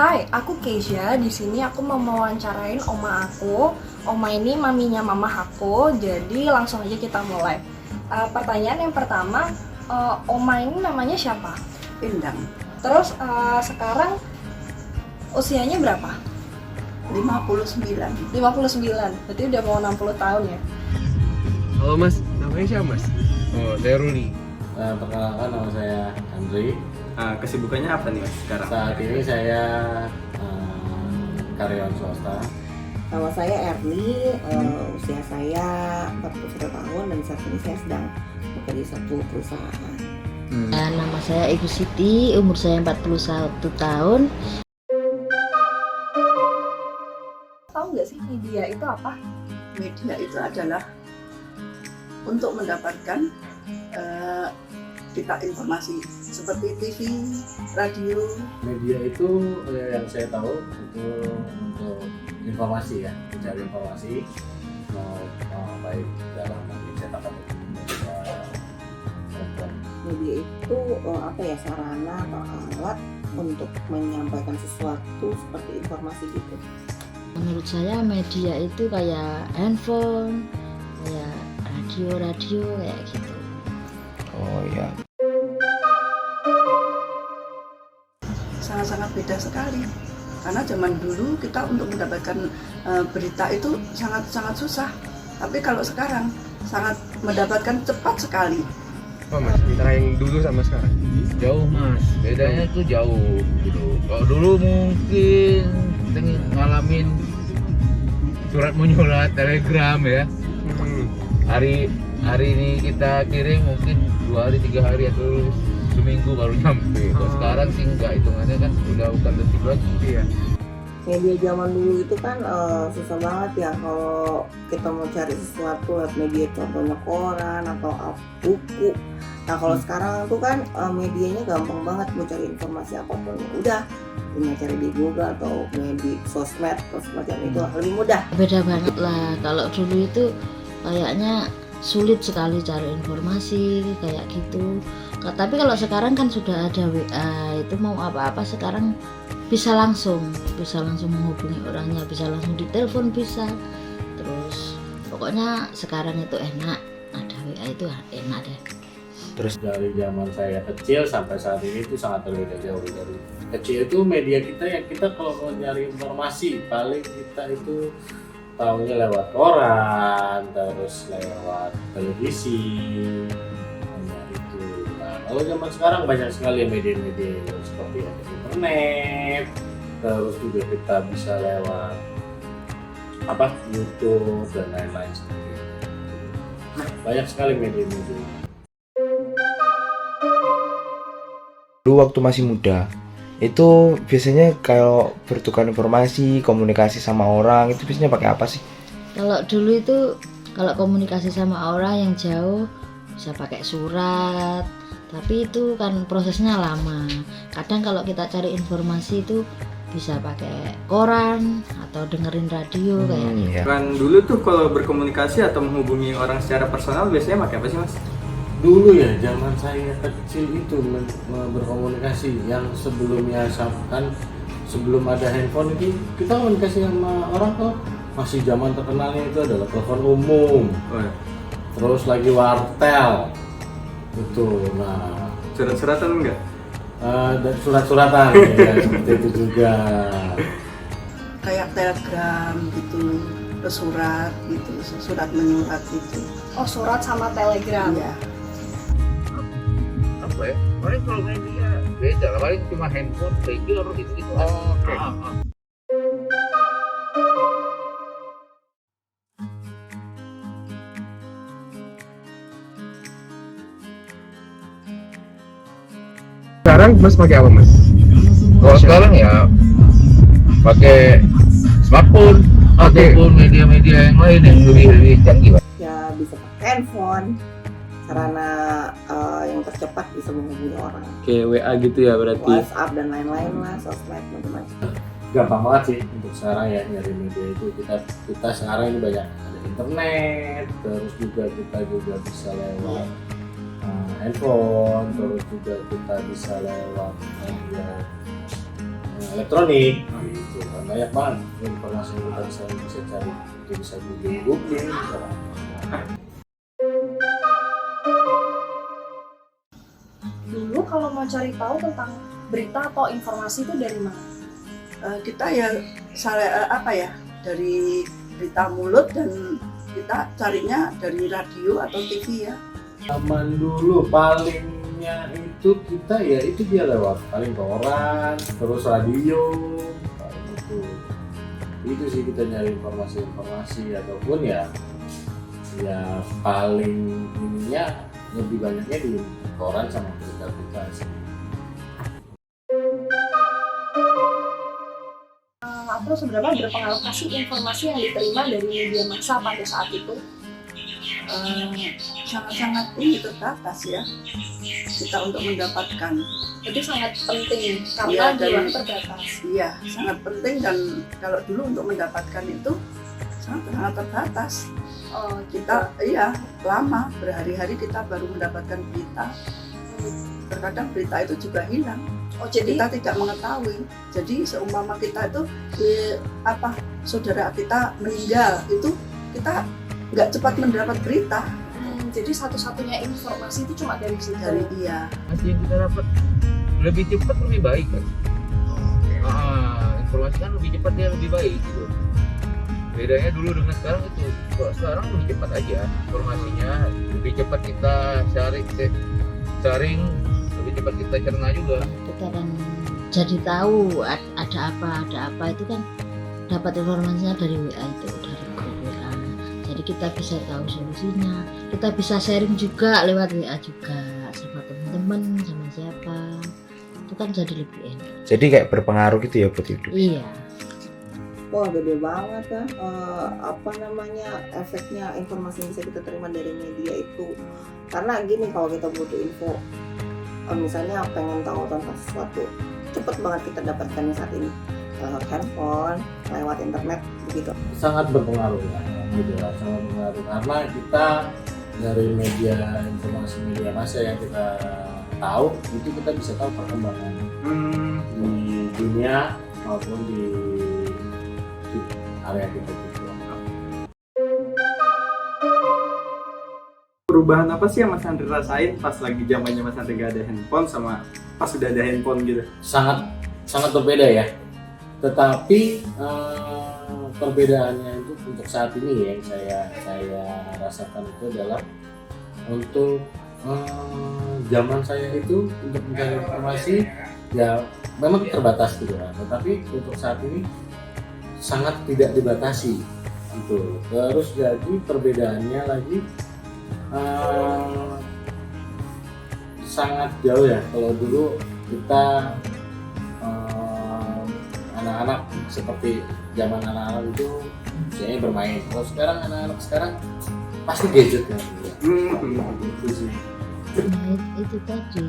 Hai, aku Keisha. Di sini aku mau mewawancarain oma aku. Oma ini maminya mama aku. Jadi langsung aja kita mulai. Pertanyaan yang pertama, oma ini namanya siapa? Pindang Terus sekarang usianya berapa? 59. 59. Berarti udah mau 60 tahun ya. Halo mas, namanya siapa mas? Oh, saya Ruli. Perkenalkan, nama saya Andri. Kesibukannya apa nih mas sekarang? Saat ini saya karyawan swasta. Nama saya Erni, usia saya 41 tahun dan saat ini saya sedang bekerja di satu perusahaan. Nama saya Ibu Siti, umur saya 41 tahun. Tahu nggak sih media itu apa? Media itu adalah untuk mendapatkan kita informasi seperti TV, radio. Media itu yang saya tahu itu untuk informasi ya, mencari informasi mau baik dalam bentuk cetak atau media elektronik. Media itu sarana atau alat untuk menyampaikan sesuatu seperti informasi gitu. Menurut saya media itu kayak handphone, kayak radio kayak gitu. Oh iya. Sangat-sangat beda sekali. Karena zaman dulu kita untuk mendapatkan berita itu sangat-sangat susah. Tapi kalau sekarang sangat mendapatkan cepat sekali. Oh mas, antara yang dulu sama sekarang? Jauh mas, bedanya tuh jauh gitu. Kalau dulu mungkin kita ngalamin surat menyurat, telegram ya. Hari ini kita kirim mungkin 2 hari 3 hari atau seminggu baru nyampe. Kalau sekarang sih enggak, hitungannya kan udah bukan detik lagi. Iya. Media zaman dulu itu kan susah banget ya kalau kita mau cari sesuatu lewat media, contohnya koran atau buku. Nah kalau sekarang tuh kan medianya gampang banget, mau cari informasi apapun udah punya, cari di Google atau punya di sosmed atau semacam itu lebih mudah. Beda banget lah. Kalau dulu itu kayaknya sulit sekali cari informasi kayak gitu. Tapi kalau sekarang kan sudah ada WA, itu mau apa-apa sekarang bisa langsung menghubungi orangnya, bisa langsung ditelepon bisa. Terus pokoknya sekarang itu enak, ada WA itu enak deh. Terus dari zaman saya kecil sampai saat ini itu sangat berbeda jauh. Dari kecil itu media kita ya, kita kalau mau nyari informasi paling kita itu tahunya lewat koran, terus lewat televisi, hanya itu. Nah, kalau zaman sekarang banyak sekali media-media seperti ada internet, terus juga kita bisa lewat YouTube dan lain-lain seperti itu. Banyak sekali media-media. Dulu waktu masih muda itu biasanya kalau bertukar informasi, komunikasi sama orang itu biasanya pakai apa sih? Kalau dulu itu kalau komunikasi sama orang yang jauh bisa pakai surat, tapi itu kan prosesnya lama. Kadang kalau kita cari informasi itu bisa pakai koran atau dengerin radio kayak gitu. Iya. Kan dulu tuh kalau berkomunikasi atau menghubungi orang secara personal biasanya pakai apa sih mas? Dulu ya, zaman saya kecil itu berkomunikasi yang sebelumnya kan sebelum ada handphone itu kita komunikasi sama orang tuh masih zaman terkenalnya itu adalah telepon umum, terus lagi wartel itu. Nah, Surat-suratan enggak? dan surat-suratan ya, seperti itu juga. Kayak telegram gitu, surat gitu, surat menyurat gitu. Oh, surat sama telegram. Iya. Apa ya? Paling kalau media beda lah, paling cuma handphone, pager gitu-gitu. Oke. Sekarang mas pakai apa mas? Kalau sekarang ya pakai smartphone ataupun media-media yang lain yang lebih canggih Pak. Ya bisa pakai handphone, sarana yang tercepat bisa menghubungi orang. Kayak WA gitu ya berarti. WhatsApp dan lain-lain lah, sosmed macam-macam. Gampang banget sih untuk sekarang ya nyari media itu. Kita sekarang ini banyak ada internet, terus juga kita juga bisa lewat handphone, terus juga kita bisa lewat elektronik gitu kan, banyak banget informasi yang kita bisa cari, itu bisa googling bisa. Dulu kalau mau cari tahu tentang berita atau informasi itu dari mana? Kita ya dari berita mulut, dan kita carinya dari radio atau TV ya. Zaman dulu palingnya itu kita ya itu dia lewat paling koran, terus radio, paling itu sih kita nyari informasi ataupun ya paling ininya lebih banyaknya di koran sama berita sih. Atau seberapa berpengaruh kasih informasi yang diterima dari media massa pada saat itu? Sangat-sangat ini terbatas ya kita untuk mendapatkan. Itu sangat penting Iya, karena dan- jumlahnya terbatas. Iya, sangat penting, dan kalau dulu untuk mendapatkan itu sangat terbatas. Kita lama, berhari-hari kita baru mendapatkan berita. Terkadang berita itu juga hilang. Jadi Kita tidak mengetahui. Jadi seumpama kita itu saudara kita meninggal, itu kita nggak cepat mendapat berita jadi satu-satunya informasi itu cuma dari situ. dari Informasi yang kita dapat lebih cepat lebih baik kan. Informasi kan lebih cepat dia lebih baik gitu. Bedanya dulu dengan sekarang itu, kalau sekarang lebih cepat aja informasinya, lebih cepat kita sharing, lebih cepat kita cerna juga. Kita kan jadi tahu ada apa itu kan dapat informasinya dari WA itu, dari grup WA. Jadi kita bisa tahu solusinya, kita bisa sharing juga lewat WA juga sama teman-teman, sama siapa. Itu kan jadi lebih enak. Jadi kayak berpengaruh gitu ya buat hidup. Iya. Wah, gede banget ya efeknya informasi yang bisa kita terima dari media itu. Karena gini, kalau kita butuh info, misalnya pengen tahu tentang sesuatu, cepet banget kita dapatkan saat ini lewat handphone, lewat internet begitu. Sangat berpengaruh ya, gitu ya, sangat berpengaruh karena kita dari informasi media massa yang kita tahu itu kita bisa tahu perkembangan di dunia maupun di area kita gitu. Perubahan apa sih yang Mas Andri rasain pas lagi zamannya Mas Andri gak ada handphone sama pas sudah ada handphone gitu? Sangat berbeda ya. Tetapi perbedaannya itu untuk saat ini yang saya rasakan itu adalah untuk zaman saya itu untuk mencari informasi ya memang terbatas gitu kan. Tetapi untuk saat ini sangat tidak dibatasi gitu. Terus jadi perbedaannya lagi sangat jauh ya. Kalau dulu kita anak-anak seperti zaman anak-anak itu biasanya bermain. Kalau sekarang anak-anak sekarang pasti gadget kan. Itu sih. Nah, itu tadi.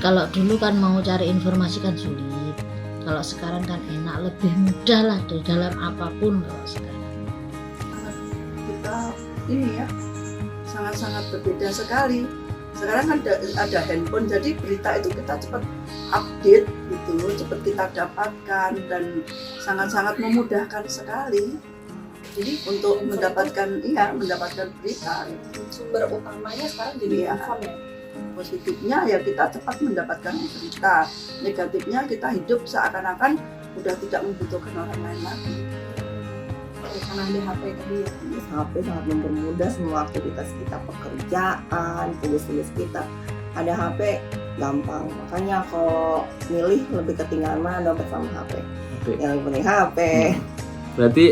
Kalau dulu kan mau cari informasi kan sulit. Kalau sekarang kan enak, lebih mudah lah di dalam apapun kalau sekarang. kita ini ya sangat-sangat berbeda sekali. Sekarang kan ada handphone, jadi berita itu kita cepat update gitu, cepat kita dapatkan, dan sangat-sangat memudahkan sekali. Jadi untuk mendapatkan berita gitu. Sumber utamanya sekarang jadi Iya. handphone ya. Positifnya ya kita cepat mendapatkan berita, negatifnya kita hidup seakan-akan udah tidak membutuhkan orang lain lagi. Karena ada HP tadi ya. HP sangat mempermudah semua aktivitas kita, pekerjaan, tugas-tugas kita. Ada HP gampang, makanya kalau milih lebih ketinggalan mana dompet sama HP. Oke. Yang penting HP. Berarti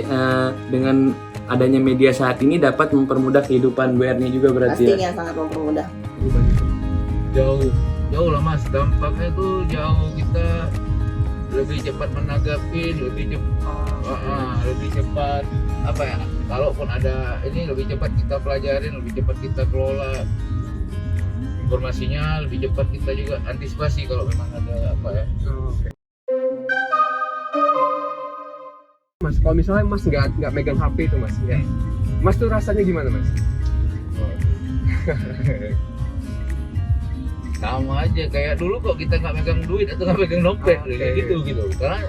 dengan adanya media saat ini dapat mempermudah kehidupan Bu Erni juga berarti ya? Pastinya sangat mempermudah. Jauh lah Mas, dampaknya tuh jauh. Kita lebih cepat menanggapi, lebih cepat apa ya, kalaupun ada ini lebih cepat kita pelajarin, lebih cepat kita kelola informasinya, lebih cepat kita juga antisipasi kalau memang ada apa ya. Mas, kalau misalnya Mas nggak megang HP itu Mas, ya. Mas tuh rasanya gimana Mas? sama aja kayak dulu kok kita nggak megang duit atau nggak megang dompet kayak gitu karena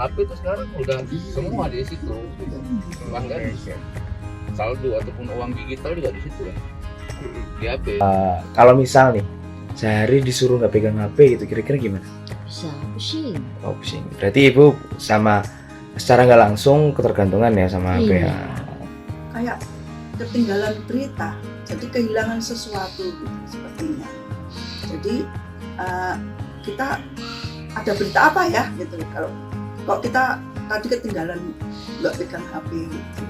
HP itu sekarang udah semua di situ gitu. Bahkan saldo ataupun uang digital juga di situ ya di HP. Kalau misal nih sehari disuruh nggak pegang HP gitu, kira-kira gimana? Bisa pusing. Oh, pusing. Berarti ibu sama secara nggak langsung ketergantungan ya sama HP ya? Kayak ketinggalan berita, jadi kehilangan sesuatu gitu, sepertinya. Jadi kita ada berita apa ya gitu, kalau kita tadi ketinggalan nggak pegang HP gitu.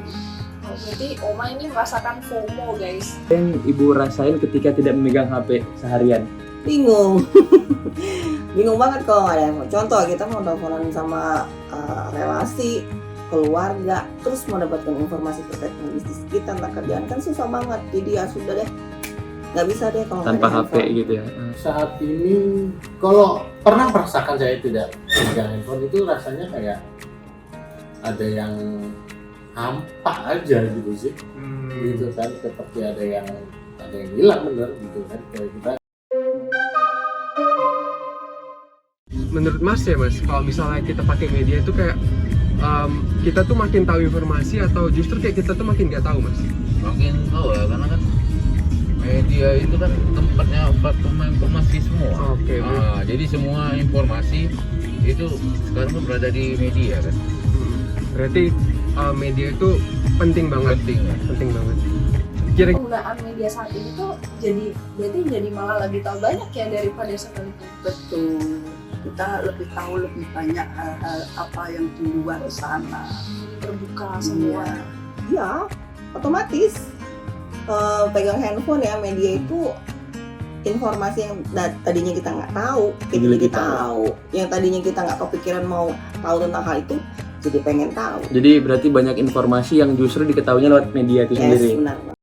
Oh, berarti Oma ini merasakan FOMO guys. Yang ibu rasain ketika tidak memegang HP seharian? Bingung. Bingung banget kalau nggak ada yang contoh kita mau teleponan sama relasi, keluarga, terus mau dapatkan informasi terkait dengan bisnis kita, tentang kerjaan kan susah banget. Jadi ya sudah deh, nggak bisa deh kalau Tanpa nggak ada HP handphone. gitu ya? Saat ini kalau pernah merasakan saya tidak pegang handphone itu rasanya kayak ada yang hampa aja gitu sih, gitu kan, seperti ada yang hilang bener gitu kan, kayak kita. Menurut Mas ya Mas, kalau misalnya kita pakai media itu kayak kita tuh makin tahu informasi atau justru kayak kita tuh makin nggak tahu Mas? Makin tahu ya karena kan media itu kan tempatnya platform informasi semua. Oke. Jadi semua informasi itu sekarang berada di media kan. Berarti media itu penting banget. Penting banget. Kira-kira Penggunaan media saat ini tuh jadi malah lebih tahu banyak ya daripada sebelumnya. Betul, kita lebih tahu lebih banyak hal-hal apa yang di luar sana. Terbuka semua. Iya, otomatis pegang handphone ya, media itu informasi yang tadinya kita nggak tahu, jadi tahu. Yang tadinya kita nggak kepikiran mau tahu tentang hal itu, jadi pengen tahu. Jadi berarti banyak informasi yang justru diketahuinya lewat media itu sendiri. Benar.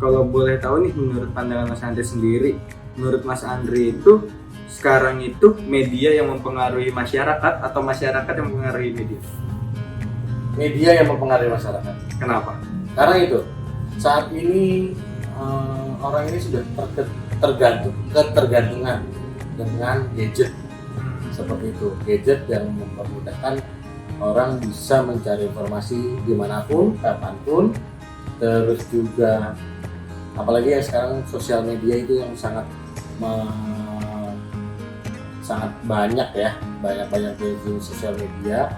Kalau boleh tahu nih, menurut pandangan Mas Andre sendiri, menurut Mas Andre itu sekarang itu media yang mempengaruhi masyarakat atau masyarakat yang mempengaruhi media? Media yang mempengaruhi masyarakat. Kenapa? Karena itu saat ini orang ini sudah ketergantungan dengan gadget seperti itu, gadget yang mempermudahkan orang bisa mencari informasi dimanapun, kapanpun. Terus juga apalagi ya sekarang sosial media itu yang sangat banyak ya, banyak di sosial media.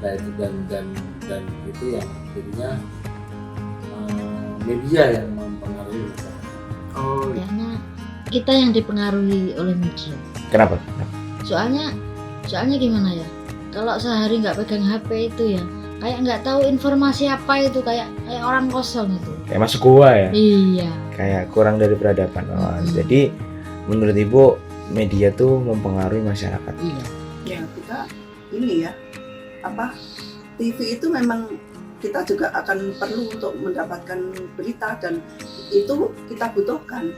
Nah itu dan itu yang jadinya media yang mempengaruhi masyarakat. Oh, Kayaknya kita yang dipengaruhi oleh media. kenapa? Soalnya gimana ya? Kalau sehari nggak pegang HP itu ya, kayak nggak tahu informasi apa itu, kayak orang kosong itu. Kayak masuk gua ya? Iya. Kayak kurang dari peradaban. Jadi menurut ibu media tuh mempengaruhi masyarakat. Iya. Ya kita ini ya, TV itu memang kita juga akan perlu untuk mendapatkan berita dan itu kita butuhkan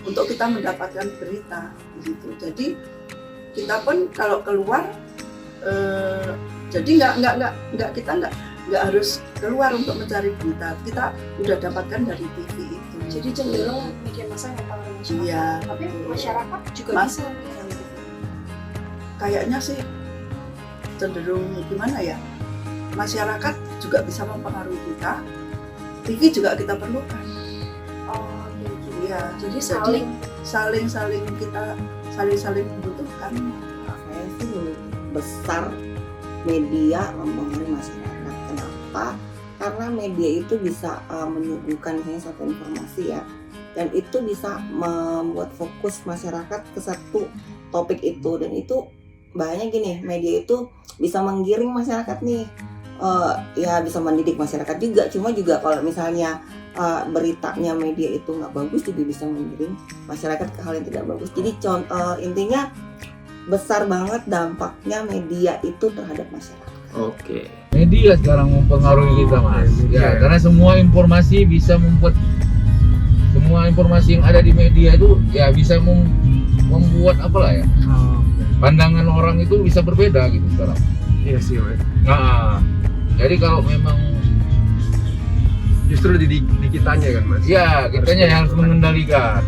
untuk kita mendapatkan berita gitu. Jadi kita pun kalau keluar jadi kita nggak harus keluar untuk mencari berita, kita udah dapatkan dari TV itu. Jadi cenderung bikin masa yang paling masyarakat. Iya. Tapi masyarakat juga bisa nih. Kayaknya sih cenderung gimana ya? Masyarakat juga bisa mempengaruhi kita. TV juga kita perlukan. Oh, gitu. Iya. Jadi saling kita saling membutuhkan. Saya sih besar media mempengaruhi masyarakat. Kenapa? Karena media itu bisa menyuguhkan misalnya satu informasi ya, dan itu bisa membuat fokus masyarakat ke satu topik itu, dan itu bahayanya gini, media itu bisa menggiring masyarakat nih, ya bisa mendidik masyarakat juga, cuma juga kalau misalnya beritanya media itu nggak bagus juga bisa menggiring masyarakat ke hal yang tidak bagus. Jadi intinya besar banget dampaknya media itu terhadap masyarakat. Oke. Media sekarang mempengaruhi kita Mas. Media. Ya, karena semua informasi bisa semua informasi yang ada di media itu ya bisa membuat apalah ya. Pandangan orang itu bisa berbeda gitu sekarang. Iya sih Mas. Nah, jadi kalau memang justru di kitanya kan mas. Ya, kitanya yang harus mengendalikan.